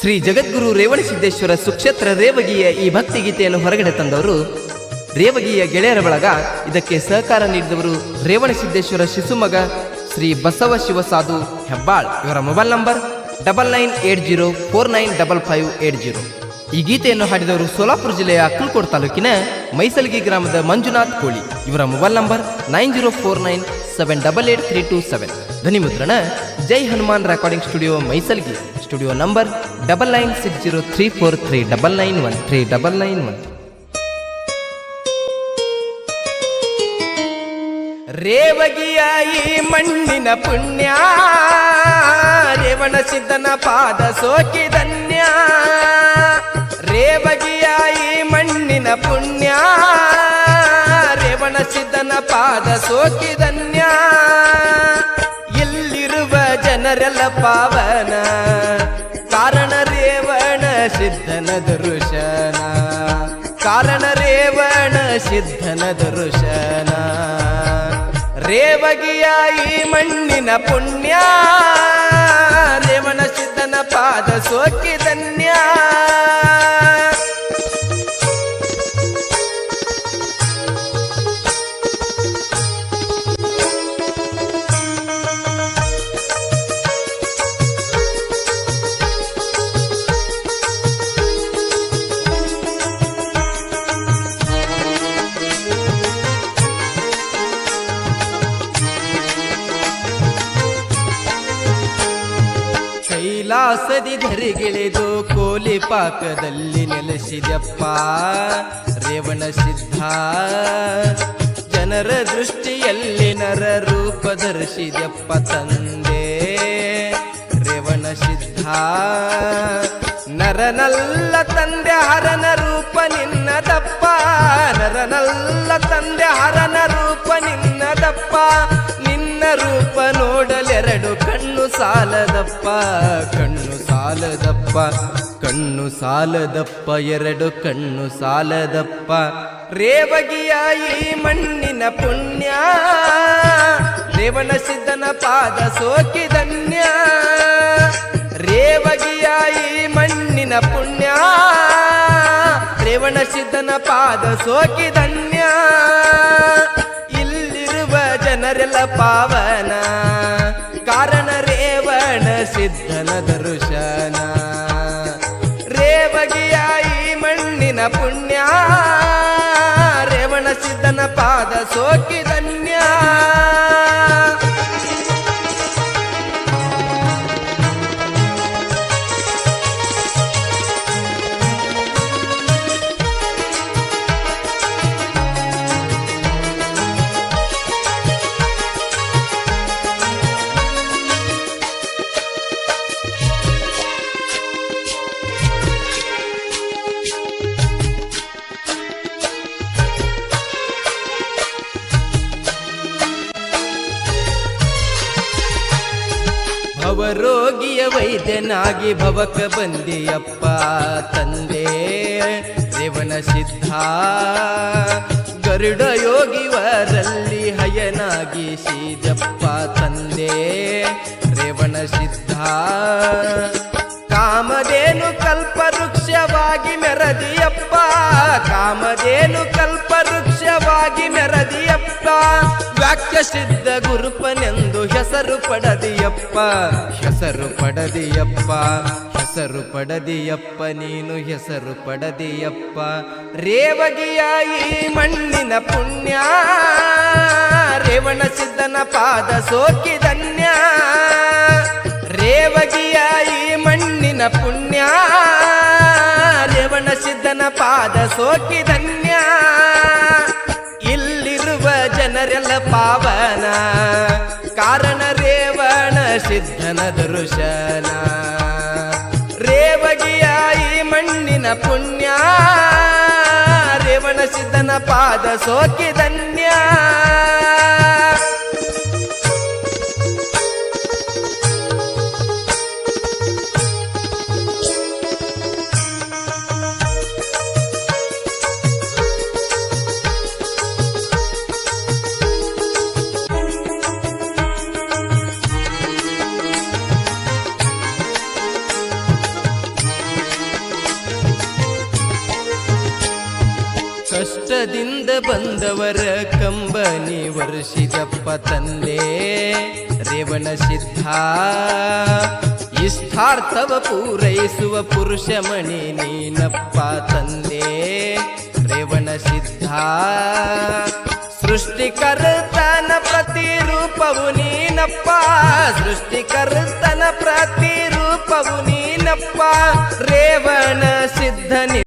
ಶ್ರೀ ಜಗದ್ಗುರು ರೇವಣಸಿದ್ದೇಶ್ವರ ಸುಕ್ಷೇತ್ರ ರೇವಗಿಯ ಈ ಭಕ್ತಿಗೀತೆಯನ್ನು ಹೊರಗಡೆ ತಂದವರು ರೇವಗಿಯ ಗೆಳೆಯರ ಬಳಗ. ಇದಕ್ಕೆ ಸಹಕಾರ ನೀಡಿದವರು ರೇವಣಸಿದ್ದೇಶ್ವರ ಶಿಶುಮಗ ಶ್ರೀ ಬಸವ ಶಿವಸಾಧು ಹೆಬ್ಬಾಳ್. ಇವರ ಮೊಬೈಲ್ ನಂಬರ್ 9980495580. ಈ ಗೀತೆಯನ್ನು ಹಾಡಿದವರು ಸೋಲಾಪುರ ಜಿಲ್ಲೆಯ ಅಕ್ಕಲಕೋಟ ತಾಲೂಕಿನ ಮೈಸಲ್ಗಿ ಗ್ರಾಮದ ಮಂಜುನಾಥ್ ಕೋಳಿ. ಇವರ ಮೊಬೈಲ್ ನಂಬರ್ 9049788327. ಧ್ವನಿ ಮುದ್ರಣ Jai Hanuman recording studio Maisalgi. Studio number 996034391391. ರೇವಗಿಯ ಈ ಮಣ್ಣಿನ ಪುಣ್ಯ, ರೇವಣ ಸಿದ್ಧನ ಪಾದ ಸೋಕಿದನ್ಯ. ರೇವಗಿಯ ಈ ಮಣ್ಣಿನ ಪುಣ್ಯ, ರೇವಣ ಸಿದ್ಧನ ಪಾದ ಸೋಕಿದನ್ಯ. ಇಲ್ಲಿರುವ ಜನರೆಲ್ಲ ಪಾವನ, ಕಾರಣ ರೇವಣ ಸಿದ್ಧನ ದರ್ಶನ. ಕಾರಣ ರೇವಣ ಸಿದ್ಧನ ದರ್ಶನ. ರೇವಗಿಯ ಈ ಮಣ್ಣಿನ ಪುಣ್ಯ, ರೇವಣ ಸಿದ್ಧನ ಪಾದ ಸೋಕಿದನ್ಯ. ಕೈಲಾಸದಿ ಧರಿಗಿಳಿದು ಕೋಲಿ ಪಾಕದಲ್ಲಿ ನೆಲೆಸಿದಪ್ಪ ರೇವಣ ಸಿದ್ಧ. ಜನರ ದೃಷ್ಟಿಯಲ್ಲಿ ನರ ರೂಪ ಧರಿಸಿದಪ್ಪ ತಂದೆ ರೇವಣ ಸಿದ್ಧ. ನರನಲ್ಲ ತಂದೆ ಹರನ ರೂಪ ನಿನ್ನದಪ್ಪ, ನರನಲ್ಲ ತಂದೆ ಹರನ ರೂಪ ನಿನ್ನದಪ್ಪ. ನಿನ್ನ ರೂಪ ನೋಡಲೆರಡು ಕಣ್ಣು ಸಾಲದಪ್ಪ, ಕಣ್ಣು ಸಾಲದಪ್ಪ, ಕಣ್ಣು ಸಾಲದಪ್ಪ, ಎರಡು ಕಣ್ಣು ಸಾಲದಪ್ಪ. ರೇವಗಿಯ ಈ ಮಣ್ಣಿನ ಪುಣ್ಯ, ರೇವಣ ಸಿದ್ಧನ ಪಾದ ಸೋಕಿದನ್ಯ. ರೇವಗಿಯ ಈ ಮಣ್ಣಿನ ಪುಣ್ಯ, ರೇವಣ ಸಿದ್ಧನ ಪಾದ ಸೋಕಿದನ್ಯ. ಇಲ್ಲಿರುವ ಜನರೆಲ್ಲ ಪಾವನ, ಕಾರಣ ರೇವಣ ಸಿದ್ಧನ ದರ್ಶನ. ರೇವಗಿಯ ಈ ಮಣ್ಣಿನ ಪುಣ್ಯ, ರೇವಣ ಸಿದ್ಧನ ಪಾದ ಸೋಕಿದನ್ಯ. ಭವರೋಗಿಯ ವೈದ್ಯನಾಗಿ ಭವಕ ಬಂದಿಯಪ್ಪ ತಂದೆ ರೇವಣ ಸಿದ್ಧ. ಗರುಡ ಯೋಗಿವರಲ್ಲಿ ಹಯನಾಗಿ ಸೀದಪ್ಪ ತಂದೆ ರೇವಣ ಸಿದ್ಧ. ಕಾಮಧೇನು ಕಲ್ಪವೃಕ್ಷವಾಗಿ ಮೆರದಿಯಪ್ಪ, ಕಾಮಧೇನು ಕಲ್ಪವೃಕ್ಷವಾಗಿ ಮೆರದಿಯಪ್ಪ. ವಾಕ್ಯ ಸಿದ್ಧ ಗುರುಪನೆಂದು ಹೆಸರು ಪಡದಿಯಪ್ಪ, ಹೆಸರು ಪಡದಿಯಪ್ಪ, ಹೆಸರು ಪಡದಿಯಪ್ಪ, ನೀನು ಹೆಸರು ಪಡದಿಯಪ್ಪ. ರೇವಗಿಯ ಈ ಮಣ್ಣಿನ ಪುಣ್ಯ, ರೇವಣ ಸಿದ್ಧನ ಪಾದ ಸೋಕಿದನ್ಯ. ರೇವಗಿಯ ಈ ಮಣ್ಣಿನ ಪುಣ್ಯ, ರೇವಣ ಸಿದ್ಧನ ಪಾದ ಸೋಕಿದನ್ಯ. ಇಲ್ಲಿರುವ ಜನರೆಲ್ಲ ಪಾವನ, ಕಾರಣ ರೇವಣ ಸಿದ್ಧನ ದರ್ಶನ. ರೇವಗಿಯ ಈ ಮಣ್ಣಿನ ಪುಣ್ಯ, ರೇವಣ ಸಿದ್ಧನ ಪಾದ ಸೋಕಿದನ್ಯ. ಕಷ್ಟದಿಂದ ಬಂದವರ ಕಂಬನಿ ವರ್ಷಿದಪ್ಪ ತಂದೆ ರೇವಣ ಸಿದ್ಧ ಇಷ್ಟಾರ್ಥವ ಪೂರೈಸುವ ಪುರುಷ ಮಣಿ ನೀನಪ್ಪ ತಂದೆ ರೇವಣ ಸಿದ್ಧ ಸೃಷ್ಟಿಕರ್ತನ ಪ್ರತಿರೂಪವು ನೀನಪ್ಪ ಸೃಷ್ಟಿಕರ್ತನ ಪ್ರತಿರೂಪವು ನೀನಪ್ಪ ರೇವಣ ಸಿದ್ಧನಿ